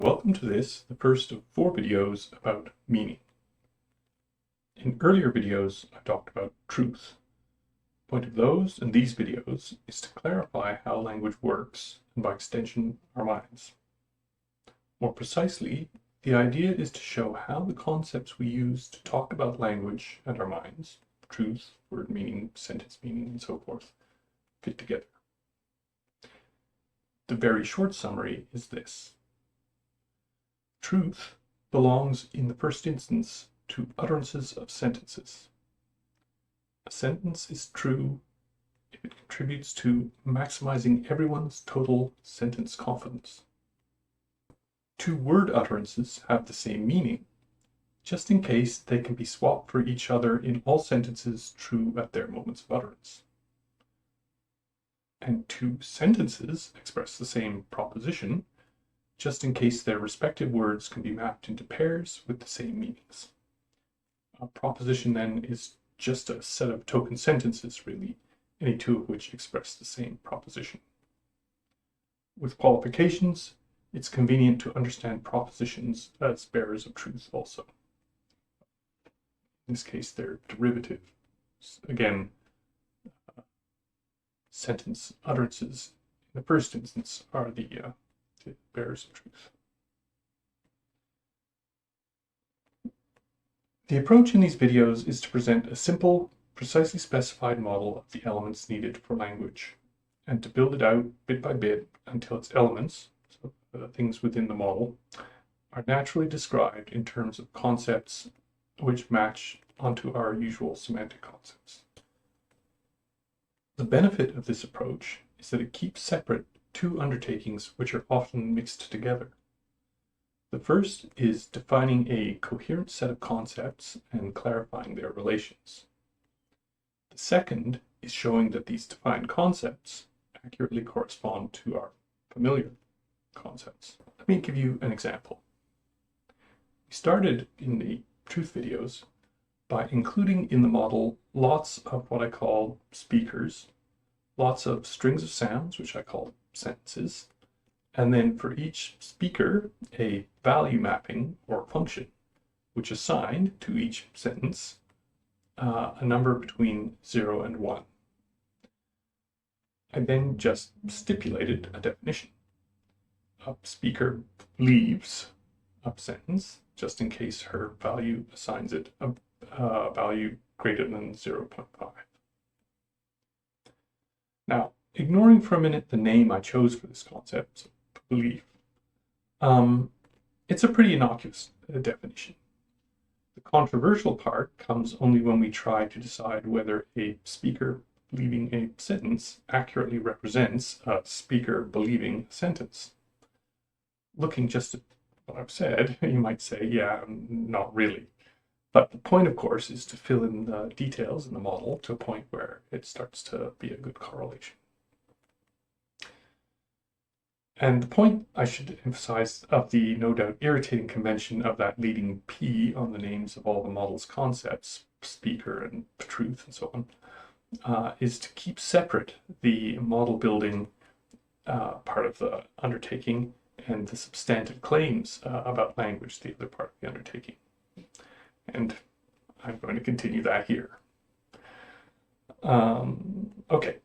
Welcome to the first of 4 videos about meaning. In earlier videos, I talked about truth. The point of those and these videos is to clarify how language works, and by extension, our minds. More precisely, the idea is to show how the concepts we use to talk about language and our minds, truth, word meaning, sentence meaning, and so forth, fit together. The very short summary is this. Truth belongs in the first instance to utterances of sentences. A sentence is true if it contributes to maximizing everyone's total sentence confidence. 2 word utterances have the same meaning, just in case they can be swapped for each other in all sentences true at their moments of utterance. And 2 sentences express the same proposition, just in case their respective words can be mapped into pairs with the same meanings. A proposition then is just a set of token sentences, really, any 2 of which express the same proposition. With qualifications, it's convenient to understand propositions as bearers of truth also. In this case, they're derivative. Again, sentence utterances in the first instance are the bearers of truth. The approach in these videos is to present a simple, precisely specified model of the elements needed for language, and to build it out bit by bit until its elements, so the things within the model, are naturally described in terms of concepts which match onto our usual semantic concepts. The benefit of this approach is that it keeps separate 2 undertakings which are often mixed together. The first is defining a coherent set of concepts and clarifying their relations. The second is showing that these defined concepts accurately correspond to our familiar concepts. Let me give you an example. We started in the truth videos by including in the model lots of what I call speakers, lots of strings of sounds, which I call sentences, and then for each speaker, a value mapping or function, which assigned to each sentence a number between 0 and 1. I then just stipulated a definition. A speaker leaves a sentence, just in case her value assigns it a value greater than 0.5. Now, ignoring for a minute the name I chose for this concept, belief, it's a pretty innocuous definition. The controversial part comes only when we try to decide whether a speaker leaving a sentence accurately represents a speaker believing a sentence. Looking just at what I've said, you might say, yeah, not really. But the point, of course, is to fill in the details in the model to a point where it starts to be a good correlation. And the point I should emphasize of the no doubt irritating convention of that leading P on the names of all the model's concepts, speaker and truth and so on, is to keep separate the model building part of the undertaking and the substantive claims about language, the other part of the undertaking. And I'm going to continue that here. Okay,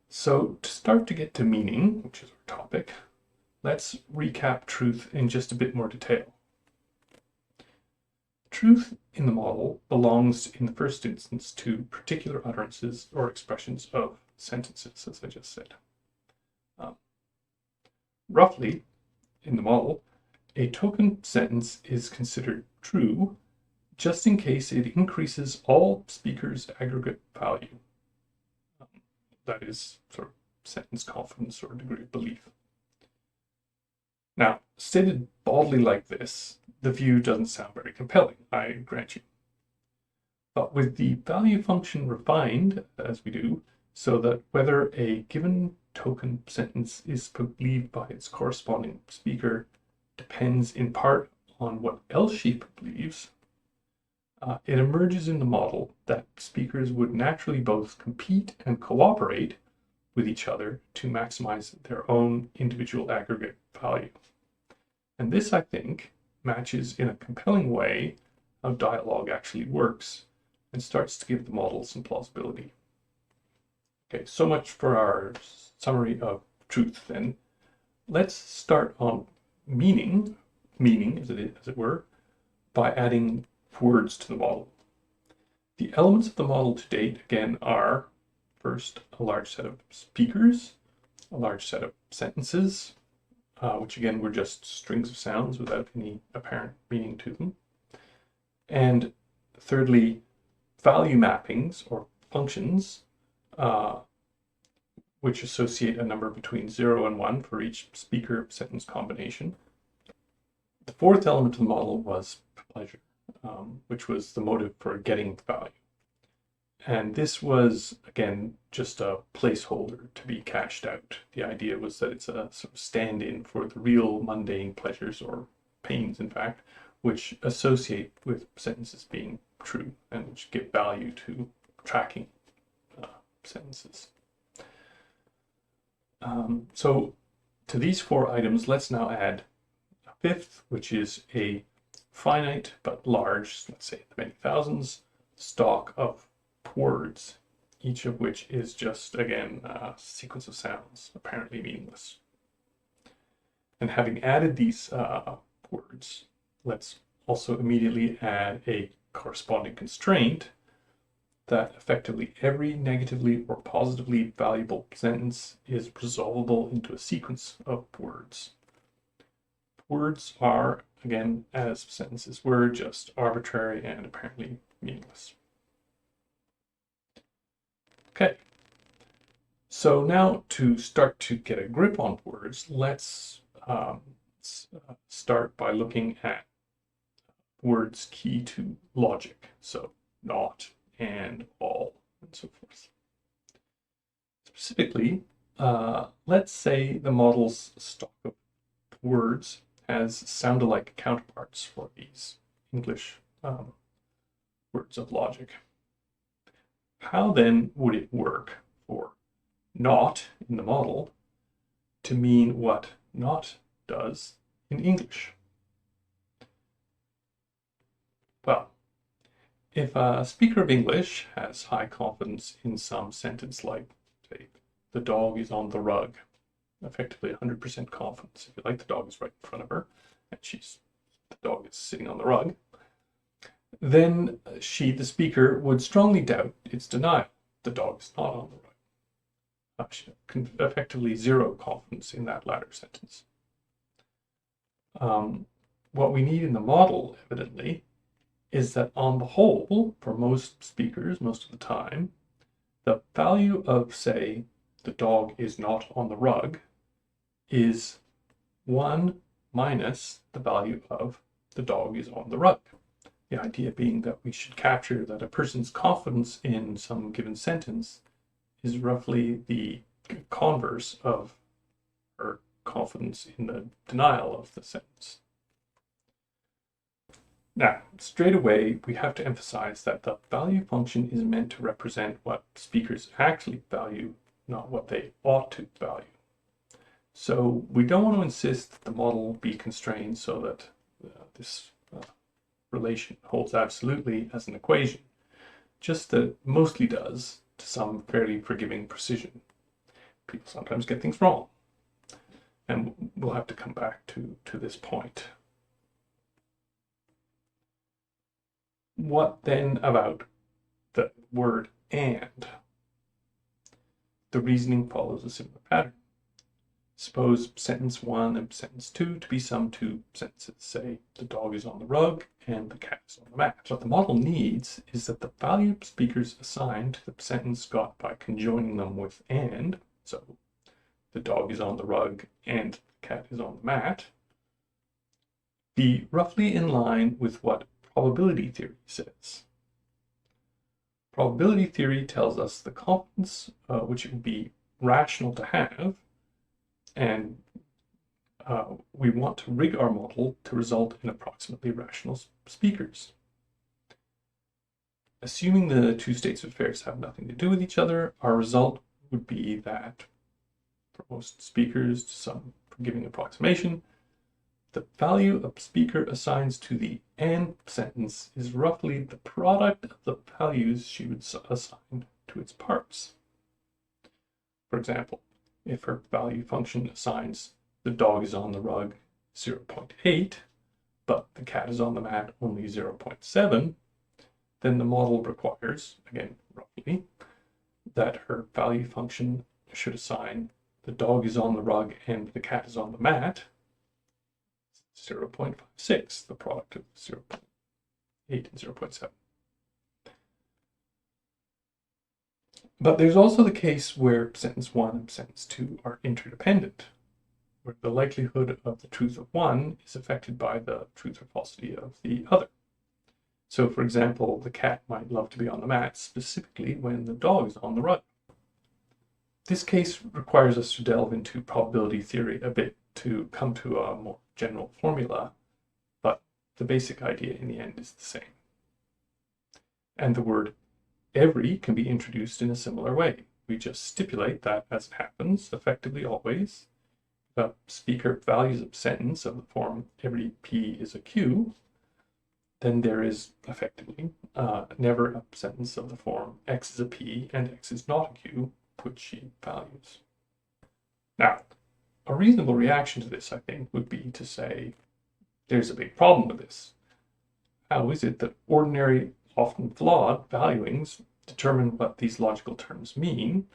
so to start to get to meaning, which is our topic, let's recap truth in just a bit more detail. Truth in the model belongs in the first instance to particular utterances or expressions of sentences, as I just said. Roughly, in the model, a token sentence is considered true just in case it increases all speakers' aggregate value. That is sort of sentence confidence or degree of belief. Now, stated baldly like this, the view doesn't sound very compelling, I grant you. But with the value function refined, as we do, so that whether a given token sentence is believed by its corresponding speaker depends in part on what else she believes, it emerges in the model that speakers would naturally both compete and cooperate with each other to maximize their own individual aggregate value. And this, I think, matches in a compelling way how dialogue actually works and starts to give the model some plausibility. Okay, so much for our summary of truth then. Let's start on meaning as it were, by adding words to the model. The elements of the model to date, again, are first a large set of speakers, a large set of sentences, which again were just strings of sounds without any apparent meaning to them. And thirdly, value mappings or functions, which associate a number between 0 and 1 for each speaker sentence combination. The fourth element of the model was pleasure, which was the motive for getting value. And this was, again, just a placeholder to be cashed out. The idea was that it's a sort of stand-in for the real mundane pleasures, or pains, in fact, which associate with sentences being true and which give value to tracking sentences. So to these four items, let's now add a fifth, which is a finite but large, let's say the many thousands, stock of words, each of which is just, again, a sequence of sounds, apparently meaningless. And having added these words, let's also immediately add a corresponding constraint that effectively every negatively or positively valuable sentence is resolvable into a sequence of words. Words are, again, as sentences were, just arbitrary and apparently meaningless. Okay, so now to start to get a grip on words, let's start by looking at words key to logic. So not, and, all, and so forth. Specifically, let's say the model's stock of words has sound-alike counterparts for these English words of logic. How then would it work for not in the model to mean what not does in English? Well, if a speaker of English has high confidence in some sentence like, say, the dog is on the rug, effectively 100% confidence, if you like, the dog is right in front of her, and the dog is sitting on the rug, then she, the speaker, would strongly doubt its denial. The dog is not on the rug. She had effectively zero confidence in that latter sentence. What we need in the model, evidently, is that on the whole, for most speakers, most of the time, the value of, say, the dog is not on the rug is 1 minus the value of the dog is on the rug. The idea being that we should capture that a person's confidence in some given sentence is roughly the converse of her confidence in the denial of the sentence. Now, straight away, we have to emphasize that the value function is meant to represent what speakers actually value, not what they ought to value. So we don't want to insist that the model be constrained so that this relation holds absolutely as an equation, just that it mostly does to some fairly forgiving precision. People sometimes get things wrong, and we'll have to come back to this point. What then about the word and? The reasoning follows a similar pattern. Suppose sentence 1 and sentence 2 to be some two sentences. Say, the dog is on the rug and the cat is on the mat. What the model needs is that the value speakers assign to the sentence got by conjoining them with and, so the dog is on the rug and the cat is on the mat, be roughly in line with what probability theory says. Probability theory tells us the confidence which it would be rational to have, and we want to rig our model to result in approximately rational speakers. Assuming the two states of affairs have nothing to do with each other, our result would be that for most speakers, to some forgiving approximation, the value a speaker assigns to the and sentence is roughly the product of the values she would assign to its parts. For example, if her value function assigns the dog is on the rug 0.8, but the cat is on the mat only 0.7, then the model requires, again, roughly, that her value function should assign the dog is on the rug and the cat is on the mat 0.56, the product of 0.8 and 0.7. But there's also the case where sentence 1 and sentence 2 are interdependent, where the likelihood of the truth of one is affected by the truth or falsity of the other. So, for example, the cat might love to be on the mat specifically when the dog is on the rug. This case requires us to delve into probability theory a bit to come to a more general formula, but the basic idea in the end is the same. And the word every can be introduced in a similar way. We just stipulate that, as it happens, effectively always, the speaker values a sentence of the form every P is a Q, then there is effectively never a sentence of the form X is a P and X is not a Q, which she values. Now, a reasonable reaction to this, I think, would be to say, there's a big problem with this. How is it that ordinary, often flawed valuings determine what these logical terms mean,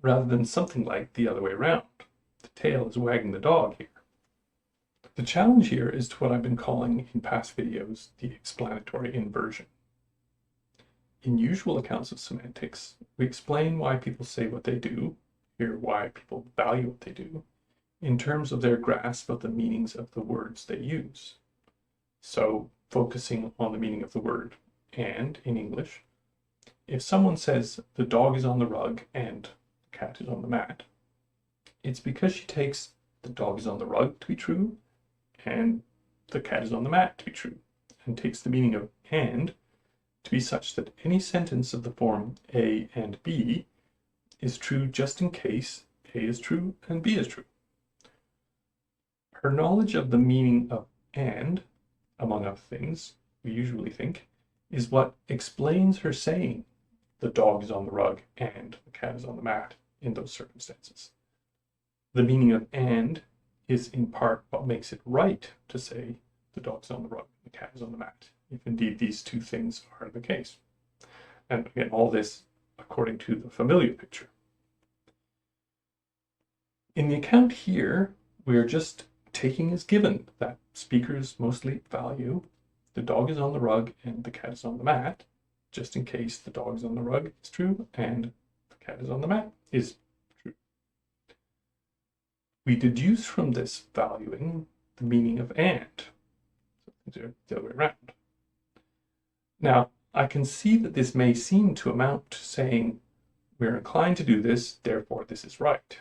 rather than something like the other way around? The tail is wagging the dog here. The challenge here is to what I've been calling in past videos the explanatory inversion. In usual accounts of semantics, we explain why people say what they do, hear why people value what they do, in terms of their grasp of the meanings of the words they use. So, focusing on the meaning of the word and in English, if someone says the dog is on the rug and the cat is on the mat, it's because she takes the dog is on the rug to be true and the cat is on the mat to be true, and takes the meaning of and to be such that any sentence of the form A and B is true just in case A is true and B is true. Her knowledge of the meaning of and, among other things, we usually think, is what explains her saying the dog is on the rug and the cat is on the mat in those circumstances. The meaning of and is in part what makes it right to say the dog's on the rug and the cat is on the mat, if indeed these two things are the case. And again, all this according to the familiar picture. In the account here, we are just taking as given that speakers mostly value the dog is on the rug and the cat is on the mat, just in case the dog is on the rug is true and the cat is on the mat is true. We deduce from this valuing the meaning of and. So things are the other way around. Now, I can see that this may seem to amount to saying we're inclined to do this, therefore this is right.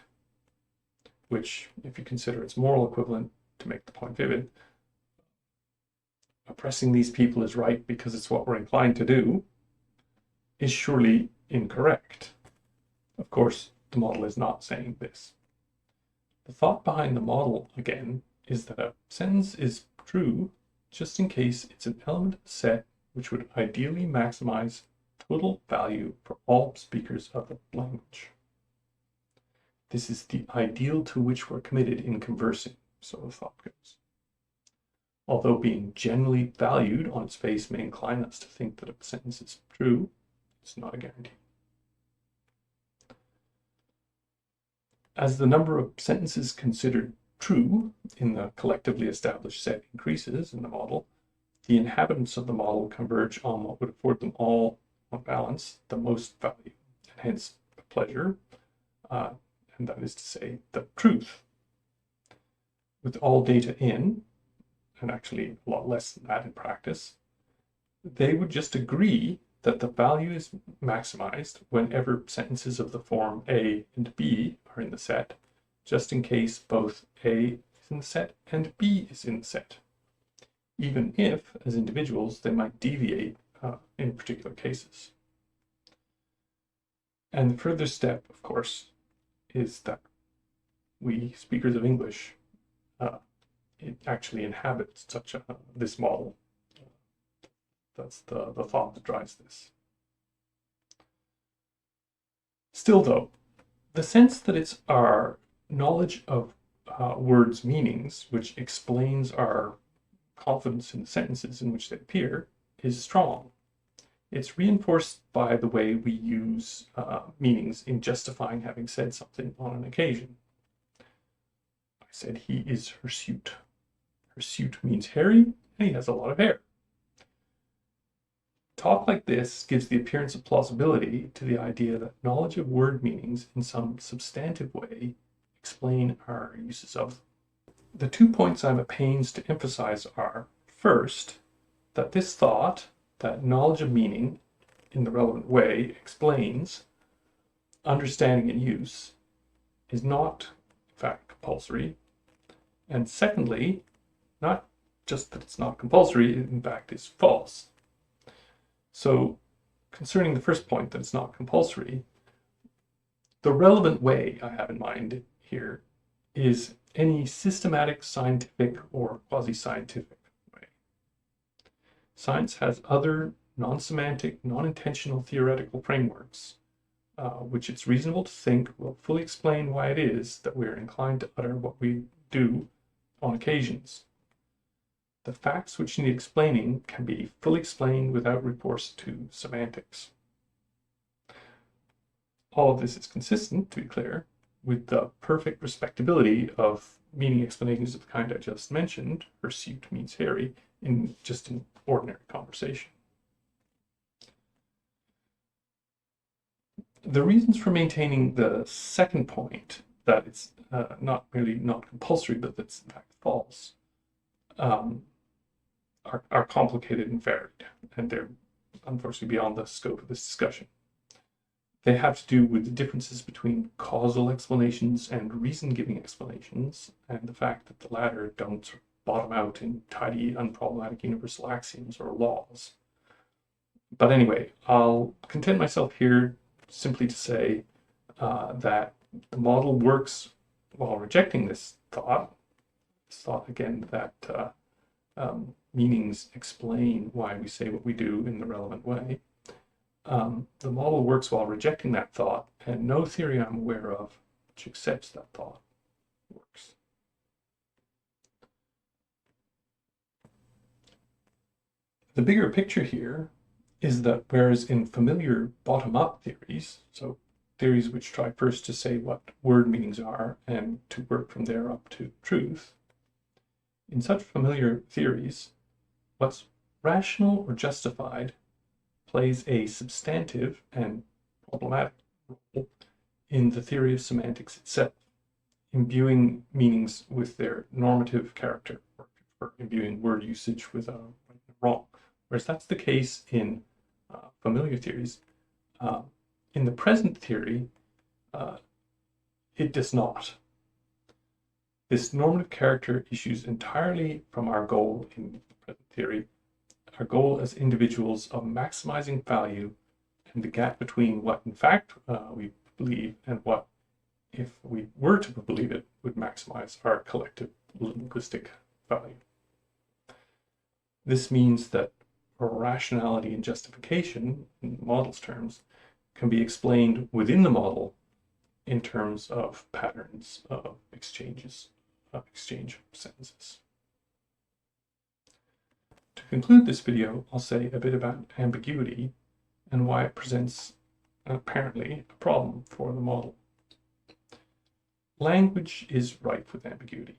Which, if you consider its moral equivalent to make the point vivid, oppressing these people is right because it's what we're inclined to do, is surely incorrect. Of course, the model is not saying this. The thought behind the model, again, is that a sentence is true just in case it's an element of the set which would ideally maximize total value for all speakers of the language. This is the ideal to which we're committed in conversing, so the thought goes. Although being generally valued on its face may incline us to think that a sentence is true, it's not a guarantee. As the number of sentences considered true in the collectively established set increases in the model, the inhabitants of the model converge on what would afford them all, on balance, the most value, and hence pleasure, and that is to say, the truth. With all data in, and actually a lot less than that in practice, they would just agree that the value is maximized whenever sentences of the form A and B are in the set, just in case both A is in the set and B is in the set, even if, as individuals, they might deviate in particular cases. And the further step, of course, is that we, speakers of English, it actually inhabits this model. That's the thought that drives this. Still though, the sense that it's our knowledge of words' meanings which explains our confidence in the sentences in which they appear is strong. It's reinforced by the way we use meanings in justifying having said something on an occasion. I said he is hirsute. Hirsute means hairy, and he has a lot of hair. Talk like this gives the appearance of plausibility to the idea that knowledge of word meanings in some substantive way explain our uses of them. The 2 points I'm at pains to emphasize are, first, that this thought, that knowledge of meaning in the relevant way explains understanding and use, is not, in fact, compulsory. And secondly, not just that it's not compulsory, it in fact is false. So, concerning the first point that it's not compulsory, the relevant way I have in mind here is any systematic, scientific, or quasi-scientific way. Science has other non-semantic, non-intentional theoretical frameworks, which it's reasonable to think will fully explain why it is that we're inclined to utter what we do on occasions. The facts which need explaining can be fully explained without recourse to semantics. All of this is consistent, to be clear, with the perfect respectability of meaning explanations of the kind I just mentioned, hirsute means hairy, in just an ordinary conversation. The reasons for maintaining the second point, that it's not merely not compulsory, but that's in fact false, are complicated and varied, and they're unfortunately beyond the scope of this discussion. They have to do with the differences between causal explanations and reason-giving explanations, and the fact that the latter don't sort of bottom out in tidy, unproblematic universal axioms or laws. But anyway, I'll content myself here simply to say that the model works while rejecting this thought again that meanings explain why we say what we do in the relevant way. The model works while rejecting that thought, and no theory I'm aware of which accepts that thought works. The bigger picture here is that whereas in familiar bottom-up theories, so theories which try first to say what word meanings are and to work from there up to truth, in such familiar theories, what's rational or justified plays a substantive and problematic role in the theory of semantics itself, imbuing meanings with their normative character, or imbuing word usage with a right and wrong. Whereas that's the case in familiar theories. In the present theory, it does not. This normative character issues entirely from our goal in the present theory, our goal as individuals of maximizing value and the gap between what in fact we believe and what, if we were to believe it, would maximize our collective linguistic value. This means that rationality and justification, in the model's terms, can be explained within the model in terms of patterns of exchange of sentences. To conclude this video, I'll say a bit about ambiguity and why it presents apparently a problem for the model. Language is rife with ambiguity.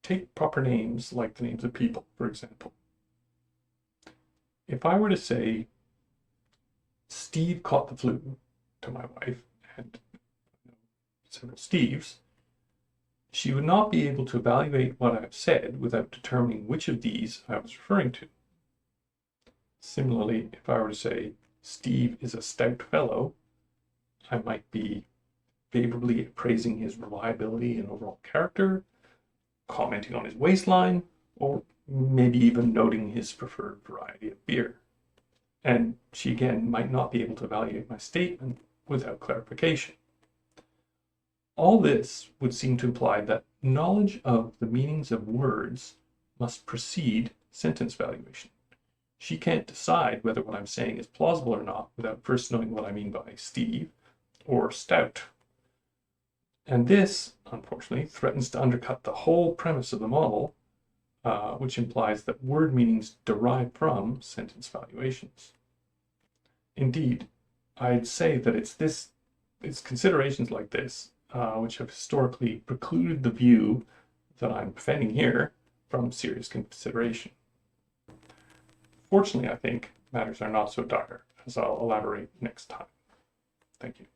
Take proper names like the names of people, for example. If I were to say, Steve caught the flu to my wife, and several Steves, she would not be able to evaluate what I've said without determining which of these I was referring to. Similarly, if I were to say, Steve is a stout fellow, I might be favorably praising his reliability and overall character, commenting on his waistline, or maybe even noting his preferred variety of beer. And she again might not be able to evaluate my statement without clarification. All this would seem to imply that knowledge of the meanings of words must precede sentence valuation. She can't decide whether what I'm saying is plausible or not without first knowing what I mean by Steve or stout. And this, unfortunately, threatens to undercut the whole premise of the model, which implies that word meanings derive from sentence valuations. Indeed, I'd say that it's considerations like this which have historically precluded the view that I'm defending here from serious consideration. Fortunately, I think matters are not so dire, as I'll elaborate next time. Thank you.